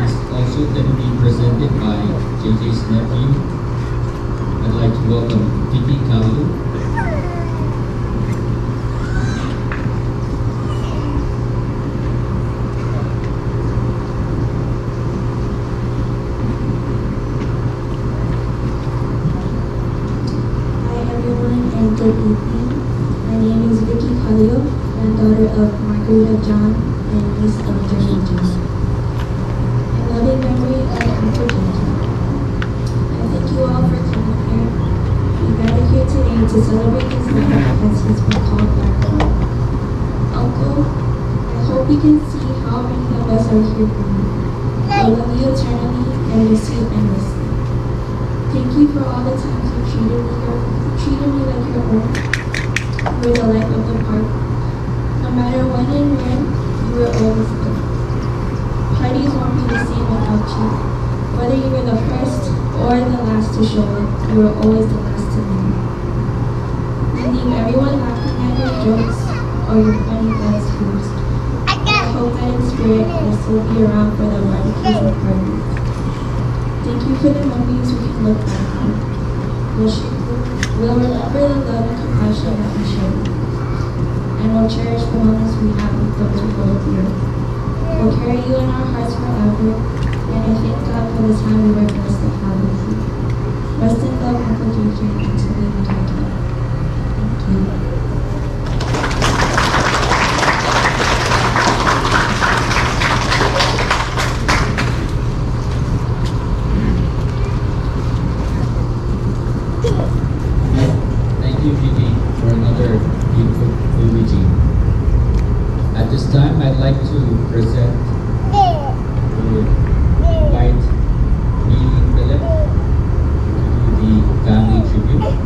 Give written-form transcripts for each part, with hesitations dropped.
is also going to be presented by JJ's nephew. I'd like to welcome Vicky Kalu. Hi everyone and good evening. My name is Vicky Khalil, granddaughter of Margarita John and niece of Jerry John. In loving memory of Uncle JJ. I thank you all for coming here. We gathered here today to celebrate his life as he's been called back home. Uncle, I hope you can see how many of us are here for you. I love you eternally and miss you endlessly. Thank you for all the times you treated me like your own. You were the life of the park. No matter when and where, you were always there. Parties won't be the same without you. Whether you were the first or the last to show up, you were always the last to leave. You leave everyone laughing at your jokes or your funny best I hope that in spirit you'll still be around for the barbecues and parties. Thank you for the memories we can look back on. We'll remember the love and compassion that we shared. And we'll cherish the moments we have with those who go here. We'll carry you in our hearts forever. And I thank God for the time we were blessed to have with you. Rest in love, Uncle JJ, until we meet again. Thank you. Thank you, Vicky, for another beautiful eulogy. At this time, I'd like to present the white Neely Philip to do the family tribute.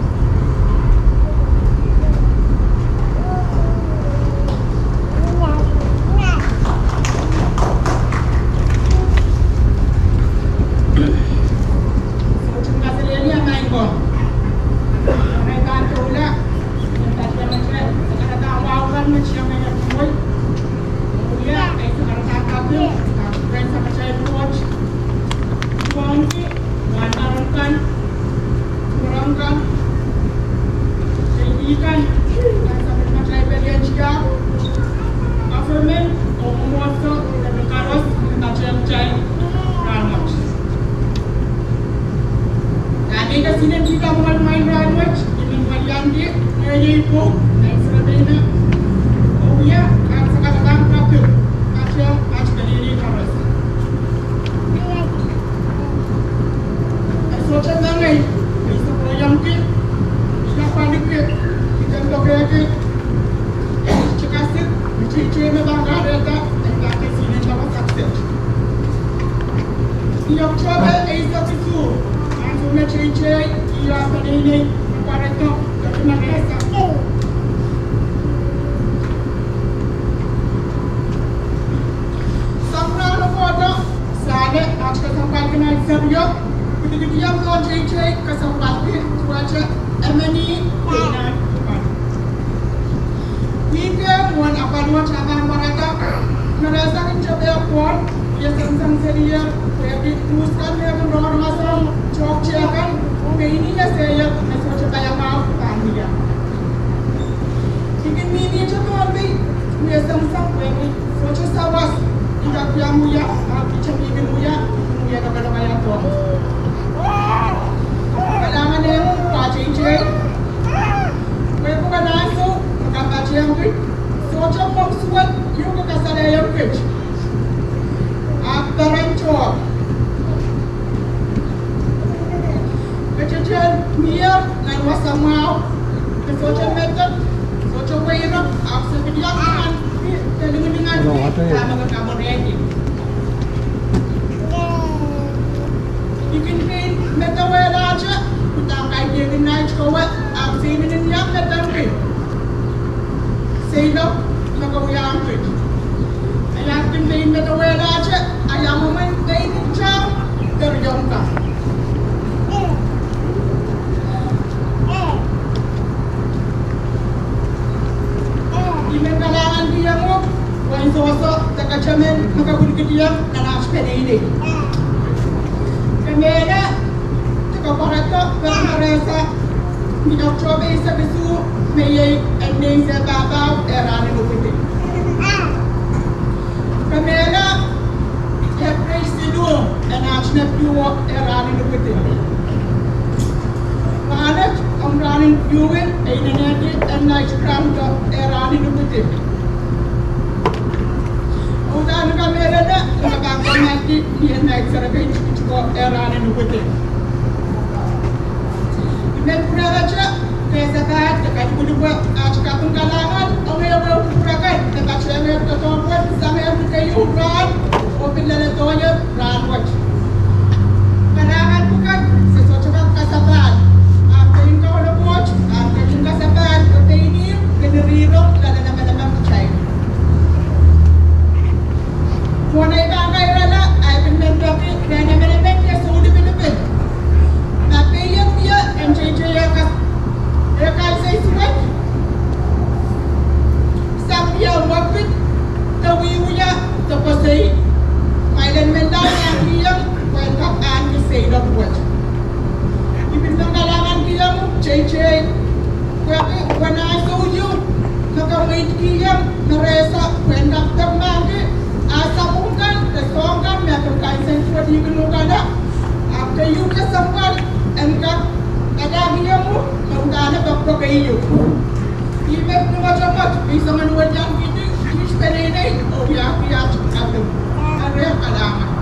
Imen kalangan dia mo, wain sosok, takajamen, makabulki dia, nanaas penene. Kamera, tekaparato, permaresa, minokchobe isa bisu, meyay ending sa babaw, erani lupiti. Kamera, hepres sidu, enachna piwo, erani lupiti. Maanat, ang running piwin, ay nanati, and night ground, erani lupiti. Udan kamera na, nakakakamati, niyan na eksaragay, ko erani lupiti. Membraja kesabat dekat kedua cakap penggalangan awal purakan dekat cemer ketompat sampai kayu ran apabila letonya ran watch kalangan bukan sesuatu kasabat apa yang kau nak watch apa yang kasabat kata ini generiro dan nama-nama percaya Wanai bangkai rala ay penentuki dan nama-nama dia sudah benar-benar tapi yang dia MJJ ya kan saya surat sampai yang waktu tahu ya terpasai mainan mental yang dia welcome and the say dot watch ibin pengalaman dia JJ when I saw you nakamit dia naresa when daftar mangke asa mungkin resongkan meter kaisen surat di belukada after you kesempat engkau ada dia mu mengana bakro kayu imek nu macam bisa manual yang ini sepeda oh ya ada kalangan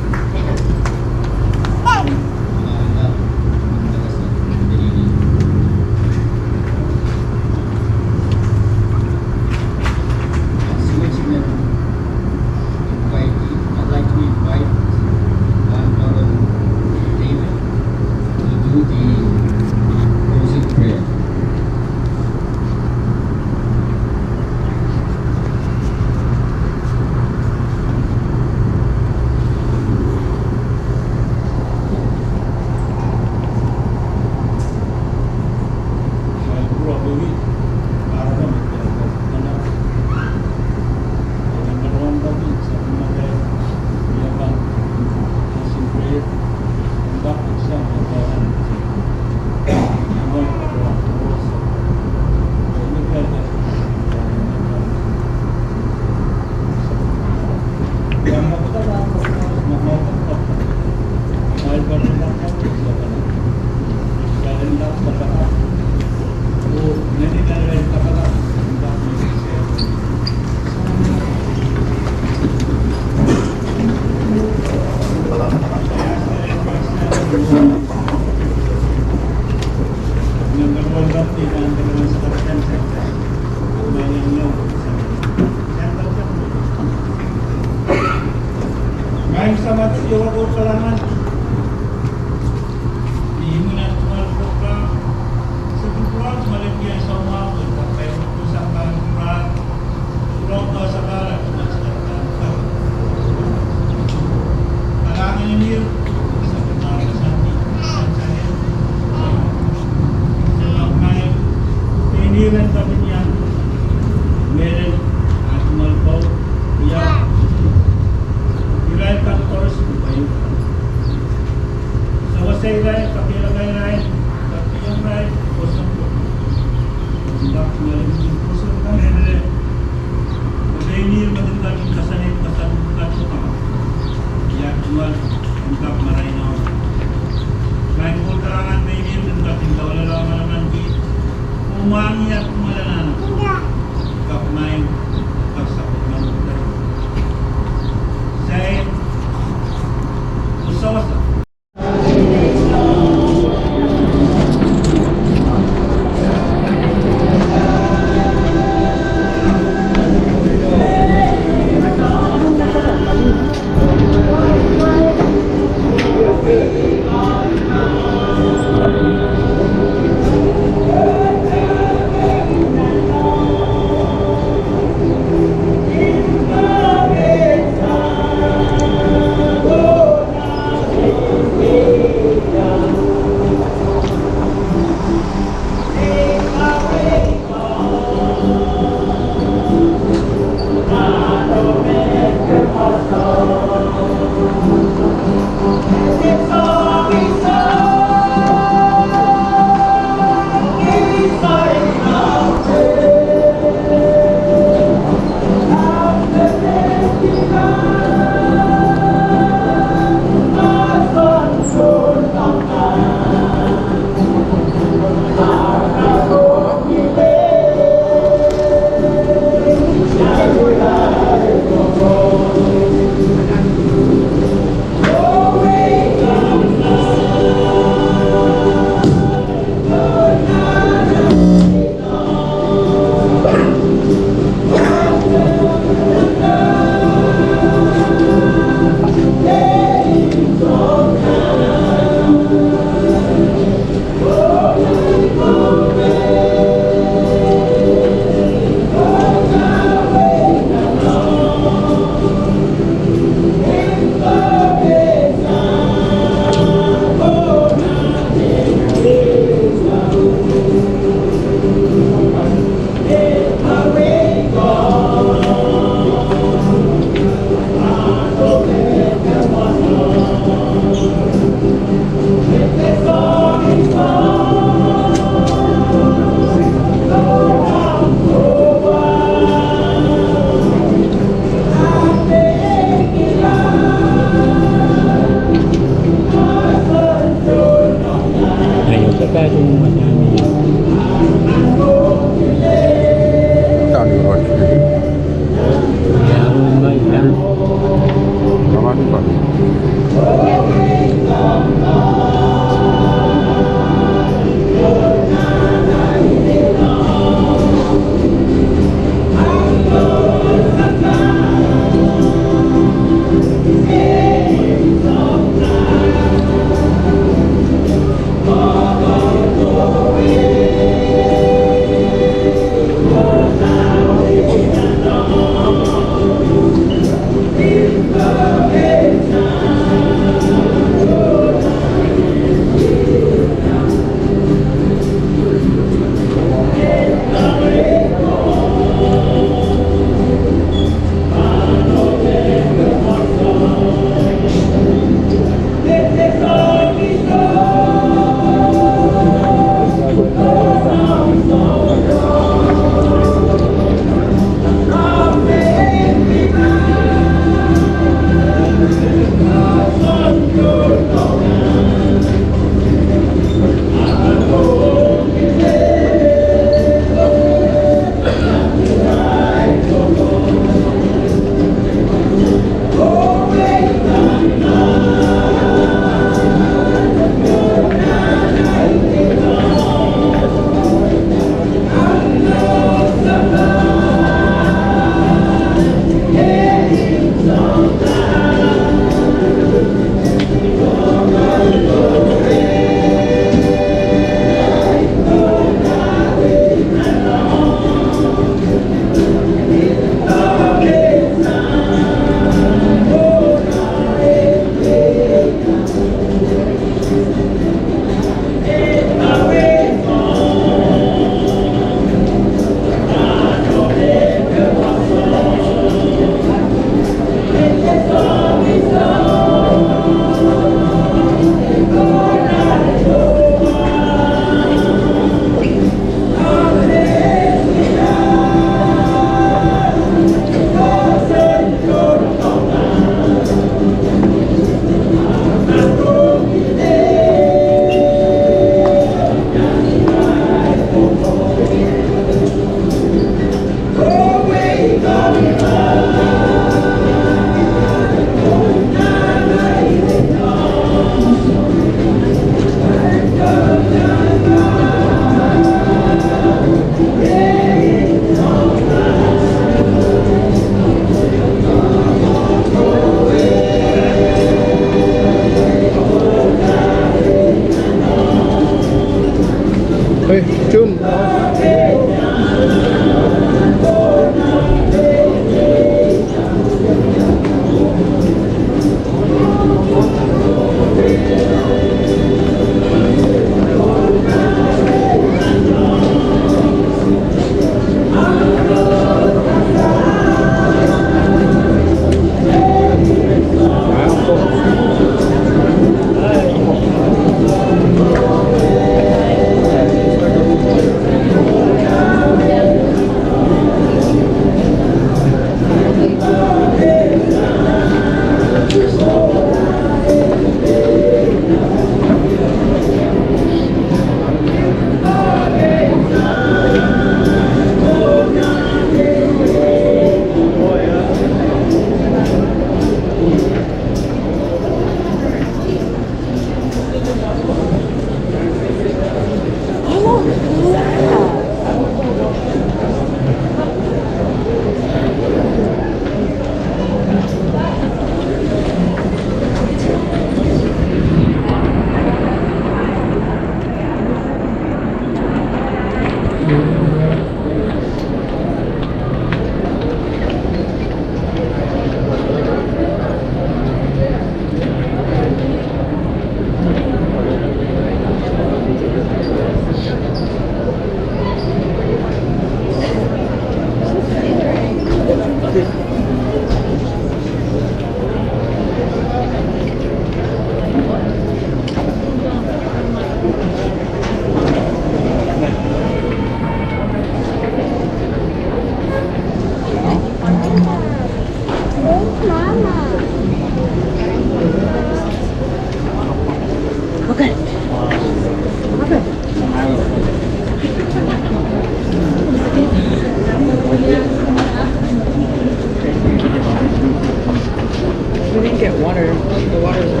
water. The water's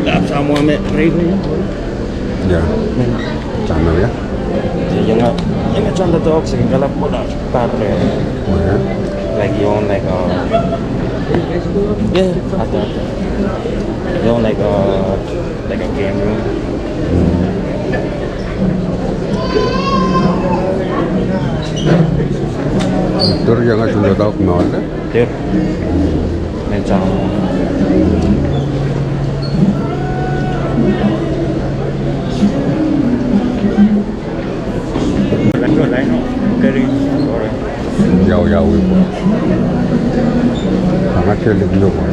Lap sama med regler. Dạ, chạm nào ya? Thì yang contoh tu oksigen kalau pula patre Mana? like you on like yeah ada you on like a game room. Tur jangan sudah tahu kemana? Dia mencang. Lanjut lain kering orang. Jauh-jauh itu. Sangat sulit juga.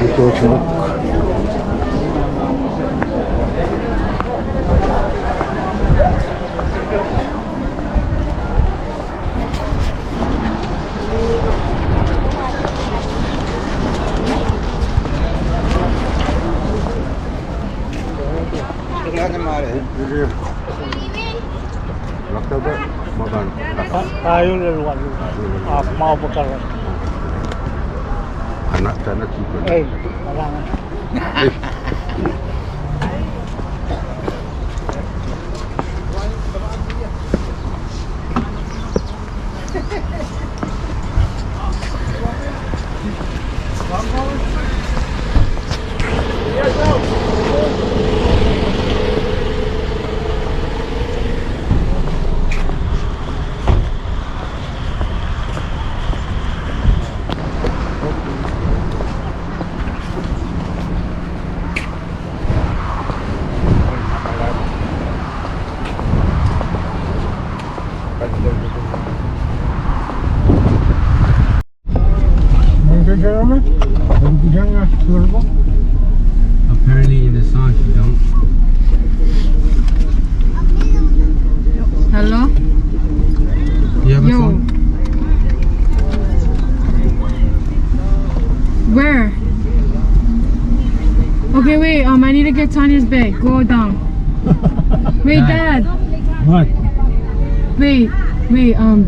Ito sila. लगता है मकान Tayo laluan. Mau bekal. anak sana juga. Wala nga. Apparently in the song you don't. Hello? You have a Yo. phone? Where? Okay, wait, I need to get Tanya's bag. Go down. Wait, Dad. What? Wait,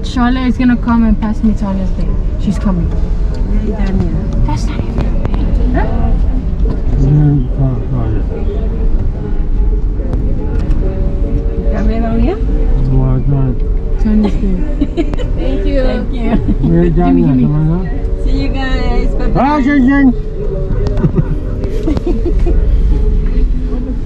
Charlotte is gonna come and pass me Tanya's bag. She's coming. That's not even her bag. Huh? Tanya's bag. Very Gimme. See you guys. Bye-bye.